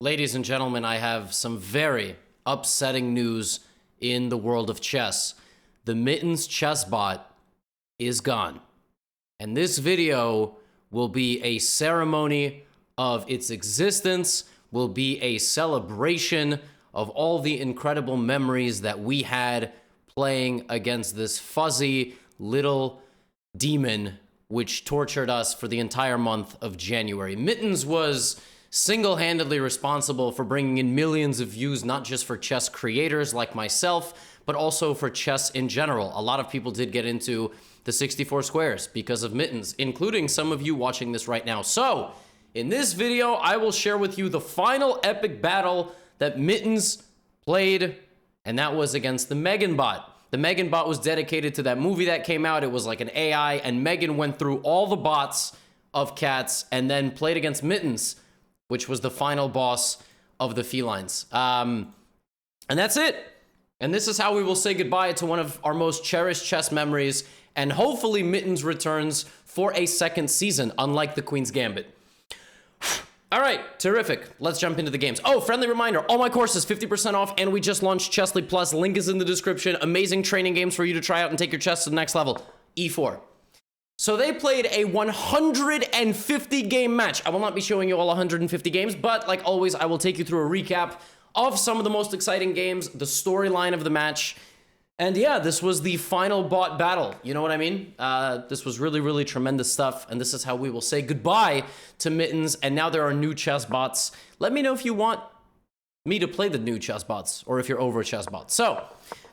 Ladies and gentlemen, I have some very upsetting news in the world of chess. The Mittens chess bot is gone. And this video will be a ceremony of its existence, will be a celebration of all the incredible memories that we had playing against this fuzzy little demon which tortured us for the entire month of January. Mittens was single-handedly responsible for bringing in millions of views, not just for chess creators like myself, but also for chess in general. A lot of people did get into the 64 squares because of Mittens, including some of you watching this right now. So, in this video, I will share with you the final epic battle that Mittens played, and that was against the Megan bot. The Megan bot was dedicated to that movie that came out. It was like an AI, and Megan went through all the bots of cats and then played against Mittens, which was the final boss of the felines. And that's it. And this is how we will say goodbye to one of our most cherished chess memories, and hopefully Mittens returns for a second season, unlike the Queen's Gambit. All right, terrific. Let's jump into the games. Oh, friendly reminder, all my courses 50% off, and we just launched Chessly Plus. Link is in the description. Amazing training games for you to try out and take your chess to the next level. E4. So they played a 150 game match. I will not be showing you all 150 games, but like always, I will take you through a recap of some of the most exciting games, the storyline of the match. And yeah, this was the final bot battle. You know what I mean? This was really, really tremendous stuff. And this is how we will say goodbye to Mittens. And now there are new chess bots. Let me know if you want me to play the new chess bots or if you're over chess bots. So,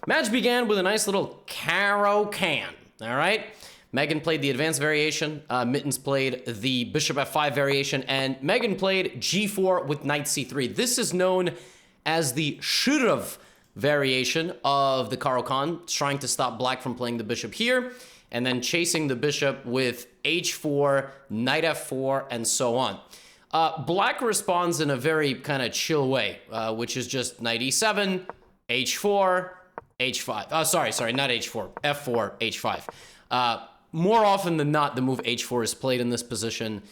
match began with a nice little Caro can. All right? Megan played the advanced variation, Mittens played the bishop f5 variation, and Megan played g4 with knight c3. This is known as the should've variation of the Caro-Kann, trying to stop black from playing the bishop here, and then chasing the bishop with h4, knight f4, and so on. Black responds in a very kind of chill way, which is just knight e7, h4, h5. Sorry, not h4, f4, h5. More often than not, the move h4 is played in this position,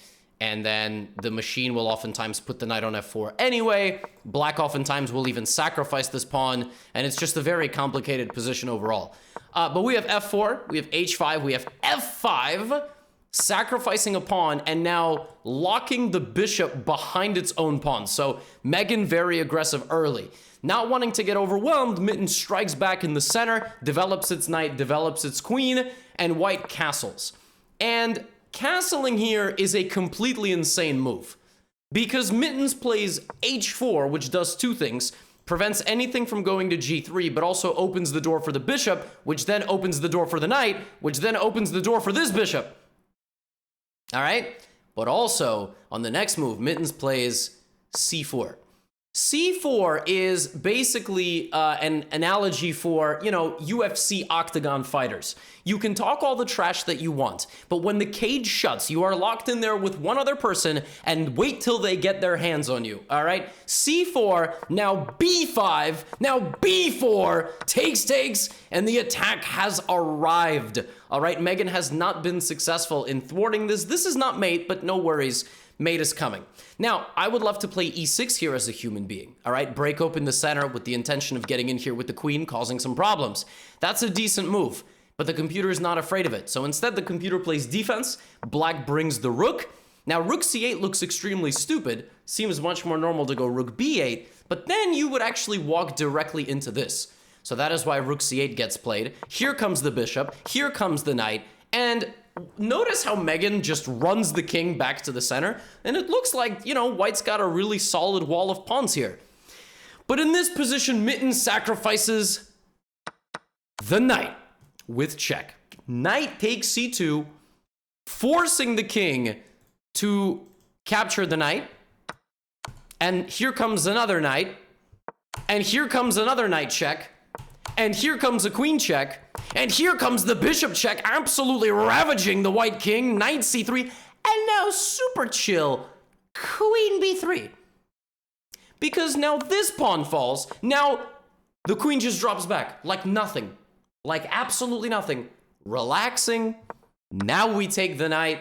and then the machine will oftentimes put the knight on f4 anyway. Black oftentimes will even sacrifice this pawn, and it's just a very complicated position overall. But we have f4, we have h5, we have f5, sacrificing a pawn, and now locking the bishop behind its own pawn. So Megan very aggressive early. Not wanting to get overwhelmed, Mittens strikes back in the center, develops its knight, develops its queen, and white castles. And castling here is a completely insane move, because Mittens plays h4, which does two things: prevents anything from going to g3, but also opens the door for the bishop, which then opens the door for the knight, which then opens the door for this bishop. All right? But also, on the next move, Mittens plays c4. C4 is basically an analogy for, you know, UFC octagon fighters. You can talk all the trash that you want, but when the cage shuts, you are locked in there with one other person and wait till they get their hands on you, all right? C4, now B5, now B4, takes, and the attack has arrived, all right? Megan has not been successful in thwarting this. This is not mate, but no worries. Mate is coming. Now, I would love to play e6 here as a human being, all right? Break open the center with the intention of getting in here with the queen, causing some problems. That's a decent move, but the computer is not afraid of it. So instead, the computer plays defense. Black brings the rook. Now, rook c8 looks extremely stupid. Seems much more normal to go rook b8, but then you would actually walk directly into this. So that is why rook c8 gets played. Here comes the bishop. Here comes the knight. And notice how Megan just runs the king back to the center, and it looks like, you know, white's got a really solid wall of pawns here. But in this position, Mittens sacrifices the knight with check. Knight takes c2, forcing the king to capture the knight. And here comes another knight. And here comes another knight check. And here comes a queen check. And here comes the bishop check, absolutely ravaging the white king. Knight c3. And now super chill, queen b3. Because now this pawn falls. Now the queen just drops back like nothing. Like absolutely nothing. Relaxing. Now we take the knight.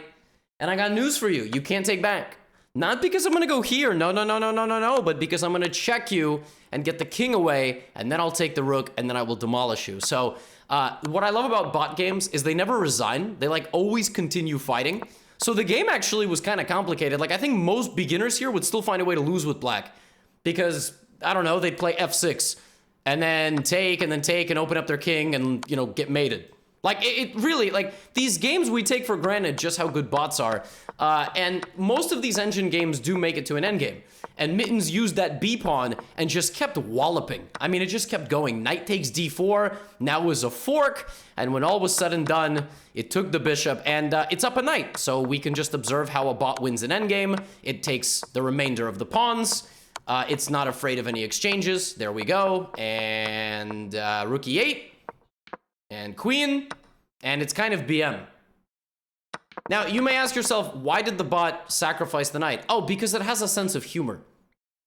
And I got news for you. You can't take back. Not because I'm gonna go here, no, but because I'm gonna check you and get the king away, and then I'll take the rook, and then I will demolish you. So, what I love about bot games is they never resign. They, like, always continue fighting. So the game actually was kind of complicated. Like, I think most beginners here would still find a way to lose with black. Because, I don't know, they'd play f6, and then take, and open up their king, and, you know, get mated. Like, it really, like, these games we take for granted just how good bots are. And most of these engine games do make it to an endgame. And Mittens used that B pawn and just kept walloping. I mean, it just kept going. Knight takes d4, now was a fork, and when all was said and done, it took the bishop, and it's up a knight. So we can just observe how a bot wins an endgame. It takes the remainder of the pawns. It's not afraid of any exchanges. There we go. And rook e8. And queen, and it's kind of BM. Now, you may ask yourself, why did the bot sacrifice the knight? Oh, because it has a sense of humor.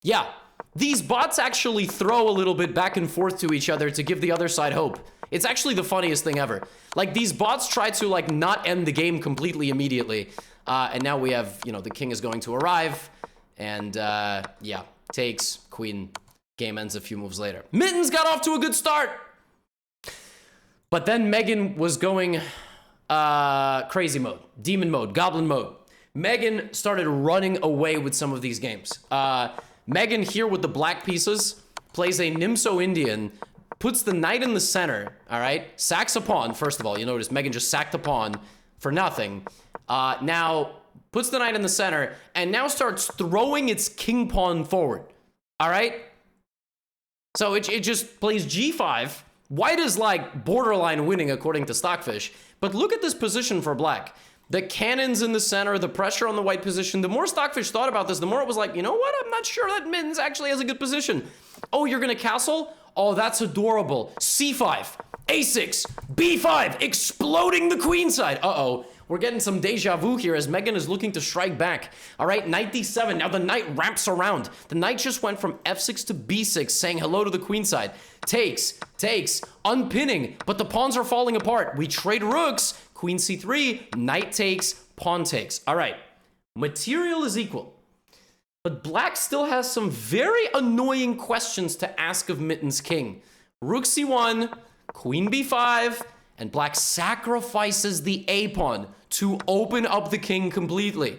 Yeah, these bots actually throw a little bit back and forth to each other to give the other side hope. It's actually the funniest thing ever. Like, these bots try to, like, not end the game completely immediately. And now we have, you know, the king is going to arrive. And, yeah, takes, queen, game ends a few moves later. Mittens got off to a good start! But then Megan was going crazy mode, demon mode, goblin mode. Megan started running away with some of these games. Megan here with the black pieces plays a Nimso Indian, puts the knight in the center, all right? Sacks a pawn, first of all. You notice Megan just sacked a pawn for nothing. Now puts the knight in the center and now starts throwing its king pawn forward, all right? So it just plays g5. White is like borderline winning according to Stockfish, but look at this position for black. The cannons in the center, the pressure on the white position. The more Stockfish thought about this, the more it was like, you know what? I'm not sure that Mittens actually has a good position. Oh, you're gonna castle? Oh, that's adorable. C5, A6, B5, exploding the queen side. Uh-oh. We're getting some deja vu here as Megan is looking to strike back. All right, knight d7. Now the knight ramps around. The knight just went from f6 to b6, saying hello to the queen side. Takes, unpinning, but the pawns are falling apart. We trade rooks, queen c3, knight takes, pawn takes. All right, material is equal. But black still has some very annoying questions to ask of Mittens' king. Rook c1, queen b5, and black sacrifices the a pawn to open up the king completely.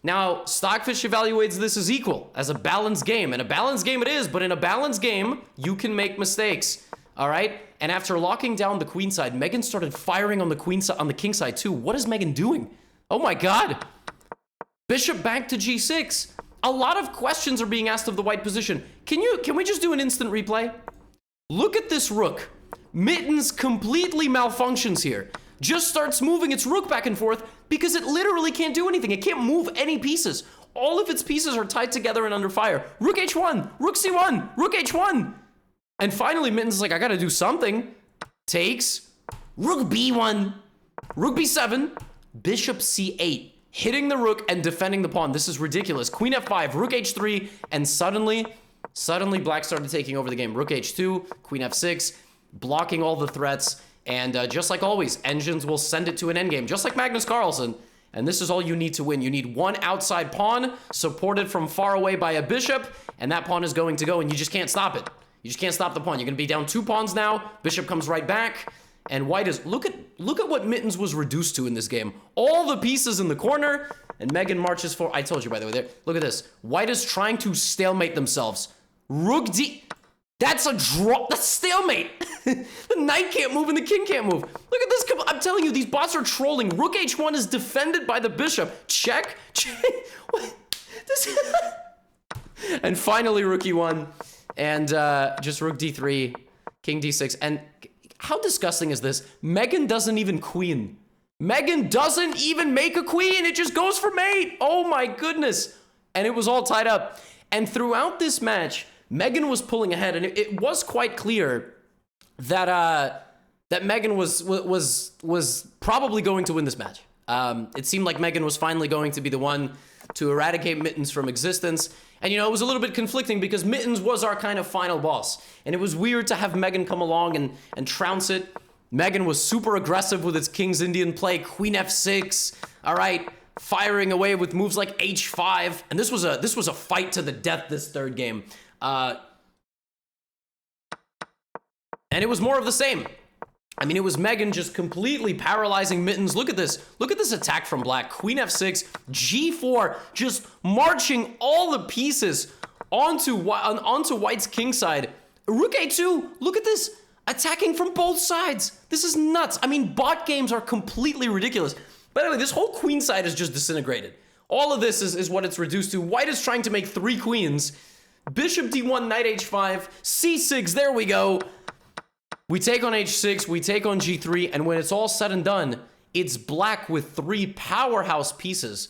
Now, Stockfish evaluates this as equal, as a balanced game. And a balanced game it is, but in a balanced game, you can make mistakes, all right? And after locking down the queen side, Megan started firing on the queen side, on the king side too. What is Megan doing? Oh my God. Bishop back to g6. A lot of questions are being asked of the white position. Can we just do an instant replay? Look at this rook. Mittens completely malfunctions here. Just starts moving its rook back and forth because it literally can't do anything. It can't move any pieces. All of its pieces are tied together and under fire. Rook h1, rook c1, rook h1. And finally, Mittens is like, I gotta do something. Takes, rook b1, rook b7, bishop c8, hitting the rook and defending the pawn. This is ridiculous. Queen f5, rook h3, and suddenly black started taking over the game. Rook h2, queen f6, blocking all the threats. And just like always, engines will send it to an endgame, just like Magnus Carlsen. And this is all you need to win. You need one outside pawn supported from far away by a bishop, and that pawn is going to go, and you just can't stop it. You just can't stop the pawn. You're going to be down 2 pawns now. Bishop comes right back, and white is... Look at what Mittens was reduced to in this game. All the pieces in the corner, and Megan marches for... I told you, by the way, there. Look at this. White is trying to stalemate themselves. Rook d... That's a draw. That's stalemate. The knight can't move and the king can't move. Look at this. I'm telling you, these bots are trolling. Rook h1 is defended by the bishop. Check. What? And finally, rook e1. And just rook d3, king d6. And how disgusting is this? Megan doesn't even queen. Megan doesn't even make a queen. It just goes for mate. Oh my goodness. And it was all tied up. And throughout this match, Megan was pulling ahead, and it was quite clear that that Megan was probably going to win this match. It seemed like Megan was finally going to be the one to eradicate Mittens from existence. And, you know, it was a little bit conflicting because Mittens was our kind of final boss. And it was weird to have Megan come along and trounce it. Megan was super aggressive with its King's Indian play, queen f6. All right, firing away with moves like h5. And this was a fight to the death, this third game. And it was more of the same. I mean, it was Megan just completely paralyzing Mittens. Look at this. Look at this attack from Black. Queen f6, g4, just marching all the pieces onto White's king side. Rook a2, look at this. Attacking from both sides. This is nuts. I mean, bot games are completely ridiculous. By the way, this whole queen side is just disintegrated. All of this is what it's reduced to. White is trying to make 3 queens. Bishop d1, knight h5, c6, there we go. We take on h6, we take on g3, and when it's all said and done, it's Black with 3 powerhouse pieces,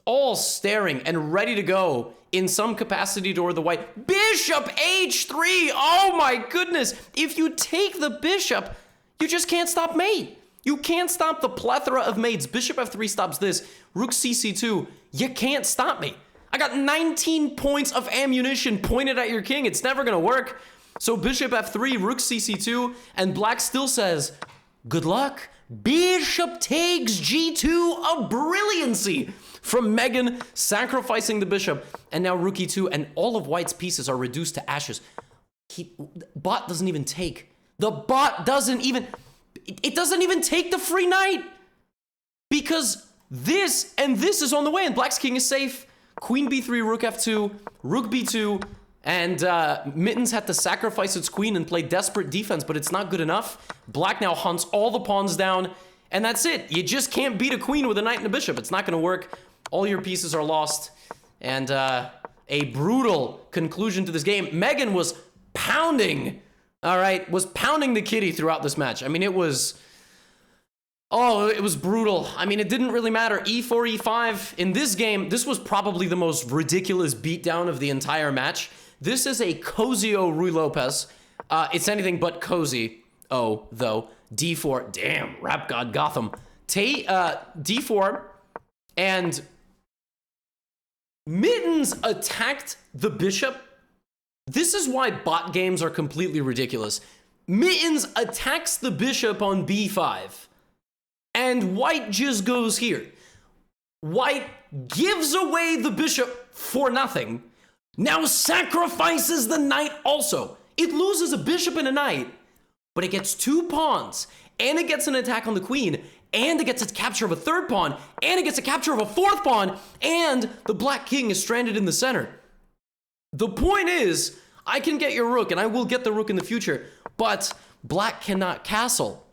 all staring and ready to go in some capacity toward the white. Bishop h3, oh my goodness. If you take the bishop, you just can't stop mate. You can't stop the plethora of mates. Bishop f3 stops this. Rook cc2, you can't stop me. I got 19 points of ammunition pointed at your king. It's never gonna work. So bishop f3, rook cc2, and Black still says, good luck. Bishop takes g2, a brilliancy from Megan, sacrificing the bishop. And now rook e2, and all of White's pieces are reduced to ashes. Bot doesn't even take. The bot doesn't even, it doesn't even take the free knight. Because this and this is on the way, and Black's king is safe. Queen b3, rook f2, rook b2, and Mittens had to sacrifice its queen and play desperate defense, but it's not good enough. Black now hunts all the pawns down, and that's it. You just can't beat a queen with a knight and a bishop. It's not going to work. All your pieces are lost, and a brutal conclusion to this game. Megan was pounding, all right, was pounding the kitty throughout this match. I mean, it was... oh, it was brutal. I mean, it didn't really matter. e4, e5. In this game, this was probably the most ridiculous beatdown of the entire match. This is a cozy-o Ruy Lopez. It's anything but cozy. Oh, though. d4. Damn, rap god Gotham. d4. And Mittens attacked the bishop. This is why bot games are completely ridiculous. Mittens attacks the bishop on b5. And White just goes here. White gives away the bishop for nothing. Now sacrifices the knight also. It loses a bishop and a knight, but it gets 2 pawns, and it gets an attack on the queen, and it gets a capture of a 3rd pawn, and it gets a capture of a 4th pawn, and the Black king is stranded in the center. The point is, I can get your rook, and I will get the rook in the future, but Black cannot castle.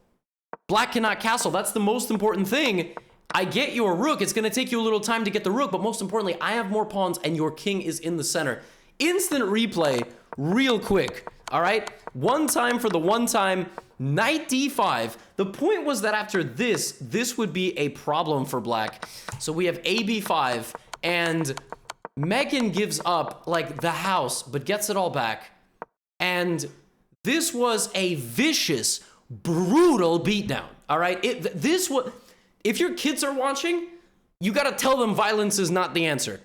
Black cannot castle. That's the most important thing. I get your rook. It's going to take you a little time to get the rook, but most importantly, I have more pawns and your king is in the center. Instant replay, real quick. All right? One time for the one time. Knight d5. The point was that after this would be a problem for Black. So we have a b5, and Megan gives up like the house, but gets it all back. And this was a vicious, brutal beatdown. All right, this was. If your kids are watching, you gotta tell them violence is not the answer.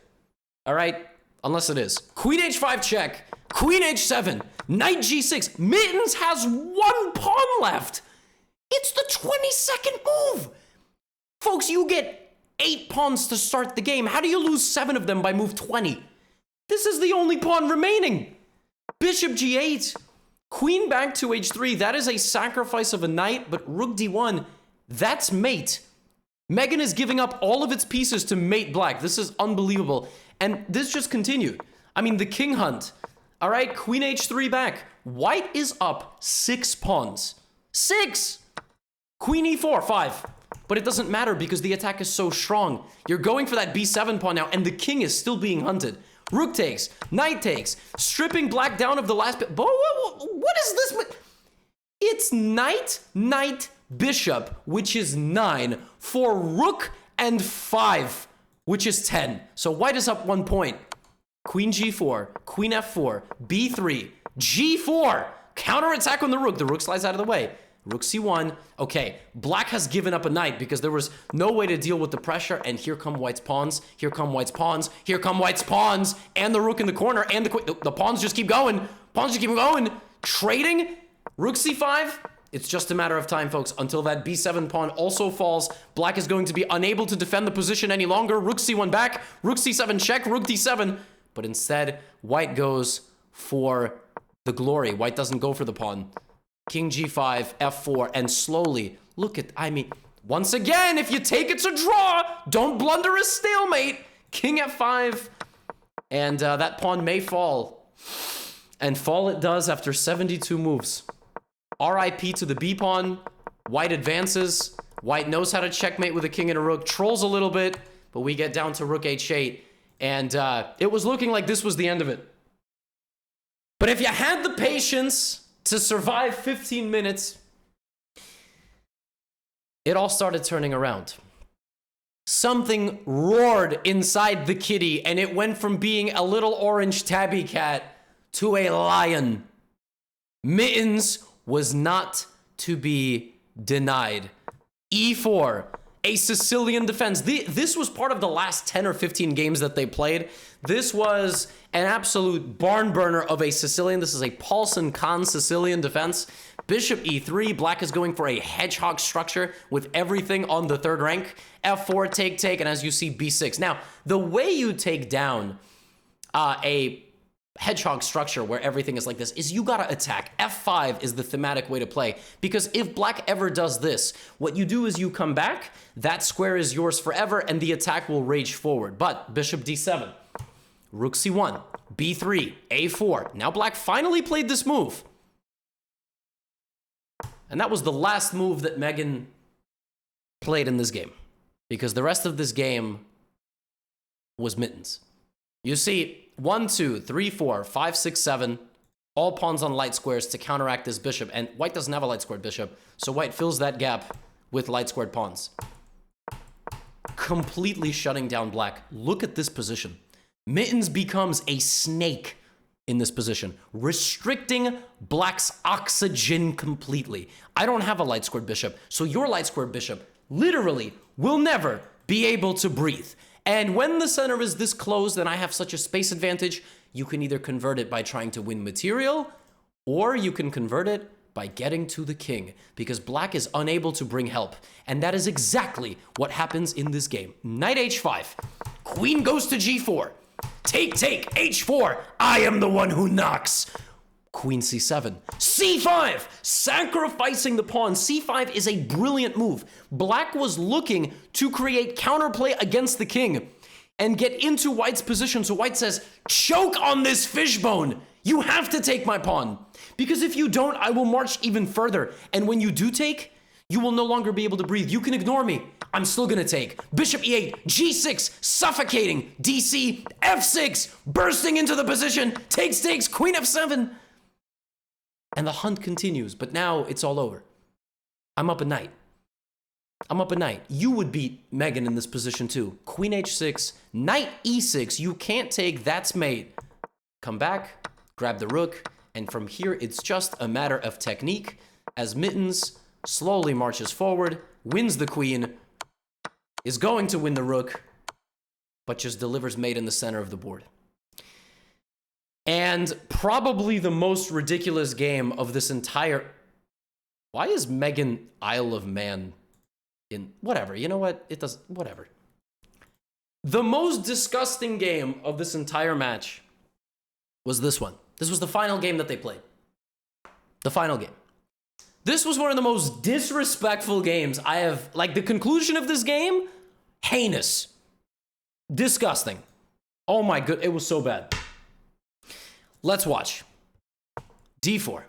All right, unless it is. Queen h5 check. Queen h7. Knight g6. Mittens has 1 pawn left. It's the 22nd move. Folks, you get 8 pawns to start the game. How do you lose 7 of them by move 20? This is the only pawn remaining. Bishop g8. Queen back to h3, that is a sacrifice of a knight, but rook d1, that's mate. Megan is giving up all of its pieces to mate Black. This is unbelievable. And this just continued. I mean, the king hunt. All right, queen h3 back. White is up 6 pawns. 6! Queen e4, 5. But it doesn't matter because the attack is so strong. You're going for that b7 pawn now, and the king is still being hunted. Rook takes, knight takes, stripping Black down of the last bit. What is this? It's knight, knight, bishop, which is 9, for rook and 5, which is 10. So White is up 1 point. Queen g4, queen f4, b3, g4. Counterattack on the rook. The rook slides out of the way. Rook c1. Okay, Black has given up a knight because there was no way to deal with the pressure, and here come White's pawns. Here come White's pawns. Here come White's pawns, and the rook in the corner, and the pawns just keep going. Pawns just keep going. Trading. Rook c5. It's just a matter of time, folks, until that b7 pawn also falls. Black is going to be unable to defend the position any longer. Rook c1 back, rook c7 check, rook d7. But instead, white goes for the glory. White doesn't go for the pawn. King g5, f4, and slowly, look at, I mean, once again, if you take it's a draw. Don't blunder a stalemate. King f5, and that pawn may fall. And fall it does after 72 moves. RIP to the b pawn. White advances. White knows how to checkmate with a king and a rook. Trolls a little bit, but we get down to rook h8. And it was looking like this was the end of it. But if you had the patience to survive 15 minutes, it all started turning around. Something roared inside the kitty, and it went from being a little orange tabby cat to a lion. Mittens was not to be denied. e4, a Sicilian defense. This was part of the last 10 or 15 games that they played. This was an absolute barn burner of a Sicilian. This is a Paulson Kahn Sicilian defense. Bishop e3, black is going for a hedgehog structure with everything on the third rank. f4, take, and as you see, b6. Now, the way you take down a hedgehog structure where everything is like this is you gotta attack. f5 is the thematic way to play, because if black ever does this, what you do is you come back, that square is yours forever, and the attack will rage forward. But bishop d7, rook c1, b3, a4. Now black finally played this move. And that was the last move that Megan played in this game, because the rest of this game was Mittens. You see, 1, 2, 3, 4, 5, 6, 7, all pawns on light squares to counteract this bishop. And white doesn't have a light squared bishop, so white fills that gap with light squared pawns. Completely shutting down black. Look at this position. Mittens becomes a snake in this position, restricting black's oxygen completely. I don't have a light squared bishop, so your light squared bishop literally will never be able to breathe. And when the center is this closed and I have such a space advantage, you can either convert it by trying to win material, or you can convert it by getting to the king, because black is unable to bring help. And that is exactly what happens in this game. Knight h5, queen goes to g4, take, h4, I am the one who knocks. Queen c7, c5, sacrificing the pawn. c5 is a brilliant move. Black was looking to create counterplay against the king and get into white's position. So white says, choke on this fishbone. You have to take my pawn, because if you don't, I will march even further. And when you do take, you will no longer be able to breathe. You can ignore me. I'm still gonna take. Bishop e8, g6, suffocating, dc, f6, bursting into the position, takes, queen f7. And the hunt continues, but now it's all over. I'm up a knight. You would beat Megan in this position too. Queen h6, knight e6, you can't take, that's mate. Come back, grab the rook, and from here it's just a matter of technique as Mittens slowly marches forward, wins the queen, is going to win the rook, but just delivers mate in the center of the board. And probably the most ridiculous game of this entire... Why is Megan Isle of Man in... Whatever, you know what? It does... Whatever. The most disgusting game of this entire match was this one. This was the final game that they played. The final game. This was one of the most disrespectful games I have... Like, the conclusion of this game? Heinous. Disgusting. Oh my god, it was so bad. Let's watch. d4,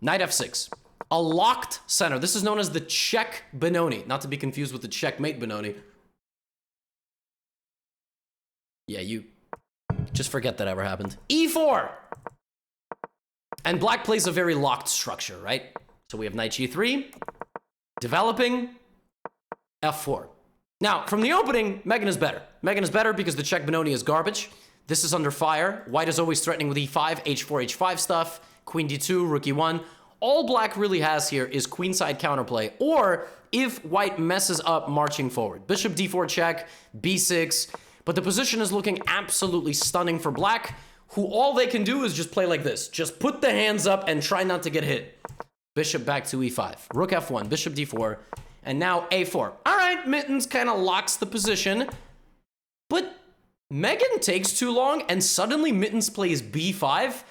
knight f6, a locked center. This is known as the check Benoni, not to be confused with the checkmate Benoni. Yeah, you just forget that ever happened. e4, and black plays a very locked structure, right? So we have knight g3, developing, f4. Now, from the opening, Megan is better. Megan is better because the check Benoni is garbage. This is under fire. White is always threatening with e5, h4, h5 stuff, queen d2, rook e1. All black really has here is queenside counterplay, or if white messes up marching forward. Bishop d4 check, b6, but the position is looking absolutely stunning for black, who all they can do is just play like this. Just put the hands up and try not to get hit. Bishop back to e5. Rook f1, bishop d4, and now a4. All right, Mittens kind of locks the position, but Megan takes too long, and suddenly Mittens plays b5.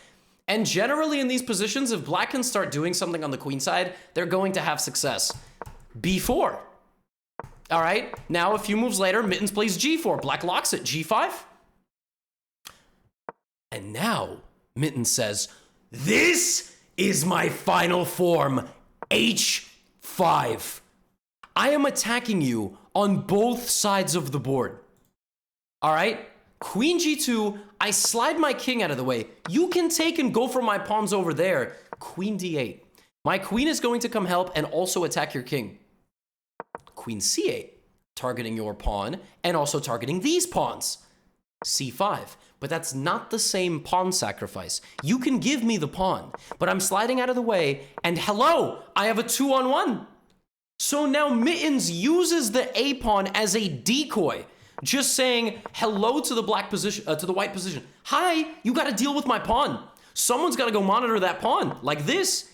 And generally in these positions, if black can start doing something on the queen side, they're going to have success. b4. All right, now a few moves later, Mittens plays g4. Black locks it, g5. And now Mittens says, this is my final form, h5. I am attacking you on both sides of the board. All right? Queen g2, I slide my king out of the way. You can take and go for my pawns over there. Queen d8. My queen is going to come help and also attack your king. Queen c8, targeting your pawn and also targeting these pawns. c5, but that's not the same pawn sacrifice. You can give me the pawn, but I'm sliding out of the way, and hello, I have a 2-on-1. So now Mittens uses the a pawn as a decoy, just saying hello to the black position, to the white position. Hi, you got to deal with my pawn. Someone's got to go monitor that pawn like this.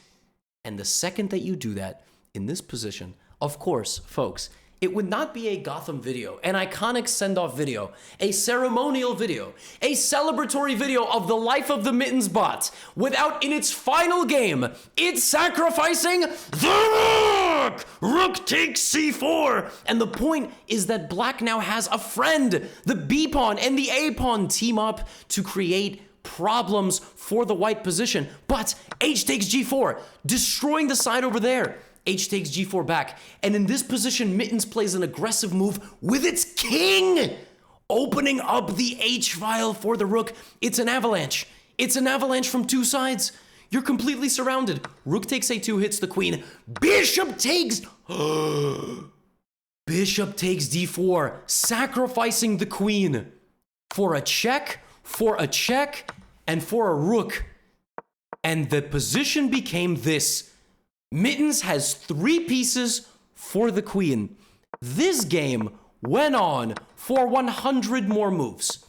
And the second that you do that in this position, of course, folks, it would not be a Gotham video, an iconic send-off video, a ceremonial video, a celebratory video of the life of the Mittens bot without, in its final game, it sacrificing the rook! Rook takes c4! And the point is that black now has a friend. The b-pawn and the a-pawn team up to create problems for the white position. But h takes g4, destroying the side over there. H takes g4 back, and in this position, Mittens plays an aggressive move with its king, opening up the h file for the rook. It's an avalanche. It's an avalanche from two sides. You're completely surrounded. Rook takes a2, hits the queen. Bishop takes... Bishop takes d4, sacrificing the queen for a check, and for a rook. And the position became this. Mittens has 3 pieces for the queen. This game went on for 100 more moves,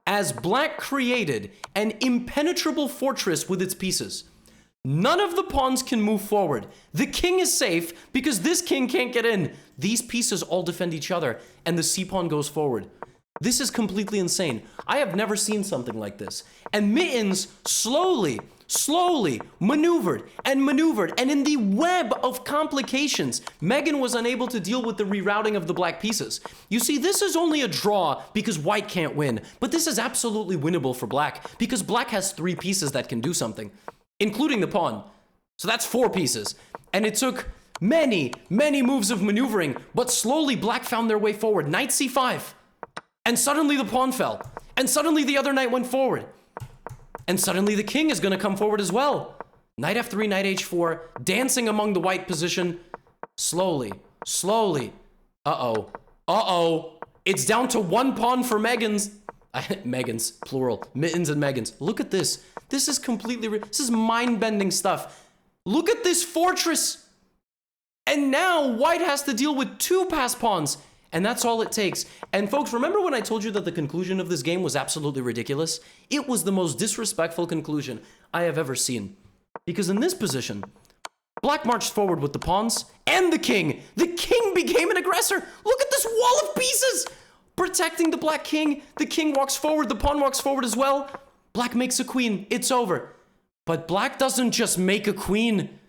as black created an impenetrable fortress with its pieces. None of the pawns can move forward. The king is safe because this king can't get in. These pieces all defend each other, and the c-pawn goes forward. This is completely insane. I have never seen something like this. And Mittens slowly maneuvered, and in the web of complications, Megan was unable to deal with the rerouting of the black pieces. You see, this is only a draw because white can't win, but this is absolutely winnable for black because black has 3 pieces that can do something, including the pawn. So that's 4 pieces. And it took many moves of maneuvering, but slowly black found their way forward. Knight c5. And suddenly the pawn fell. And suddenly the other knight went forward. And suddenly the king is going to come forward as well. Knight f3, knight h4, dancing among the white position. Slowly. Uh-oh. It's down to 1 pawn for Megan's. Megan's, plural. Mittens and Megan's. Look at this. This is this is mind-bending stuff. Look at this fortress. And now white has to deal with 2 pass pawns. And that's all it takes. And folks, remember when I told you that the conclusion of this game was absolutely ridiculous? It was the most disrespectful conclusion I have ever seen. Because in this position, black marched forward with the pawns and the king. The king became an aggressor. Look at this wall of pieces. Protecting the black king. The king walks forward. The pawn walks forward as well. Black makes a queen. It's over. But black doesn't just make a queen.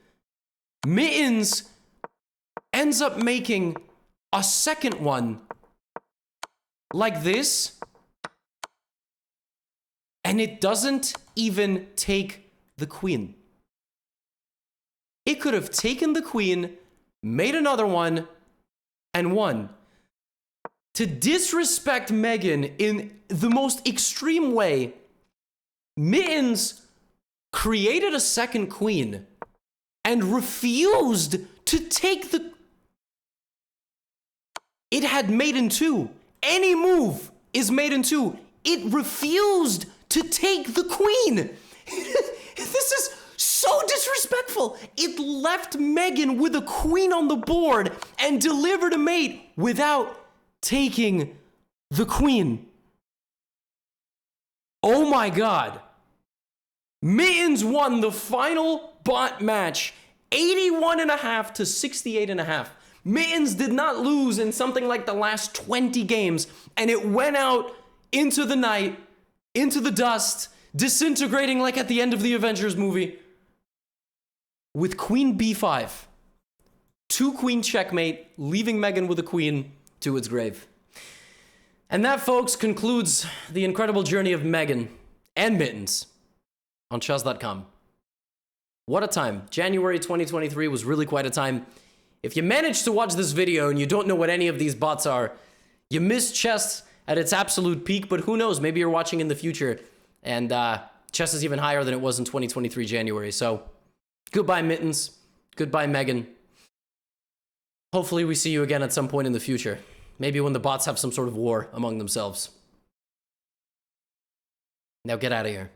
Mittens ends up making a second one, like this, and it doesn't even take the queen. It could have taken the queen, made another one, and won. To disrespect Megan in the most extreme way, Mittens created a second queen and refused to take the... It had mate in 2. Any move is mate in 2. It refused to take the queen. This is so disrespectful. It left Megan with a queen on the board and delivered a mate without taking the queen. Oh my God. Mittens won the final bot match 81.5 to 68.5. Mittens did not lose in something like the last 20 games, and it went out into the night, into the dust, disintegrating like at the end of the Avengers movie, with queen b5. 2 queen checkmate, leaving Megan with a queen to its grave. And that, folks, concludes the incredible journey of Megan and Mittens on chess.com. What a time. January 2023 was really quite a time. If you managed to watch this video and you don't know what any of these bots are, you missed chess at its absolute peak, but who knows, maybe you're watching in the future and chess is even higher than it was in 2023 January. So goodbye, Mittens. Goodbye, Megan. Hopefully we see you again at some point in the future. Maybe when the bots have some sort of war among themselves. Now get out of here.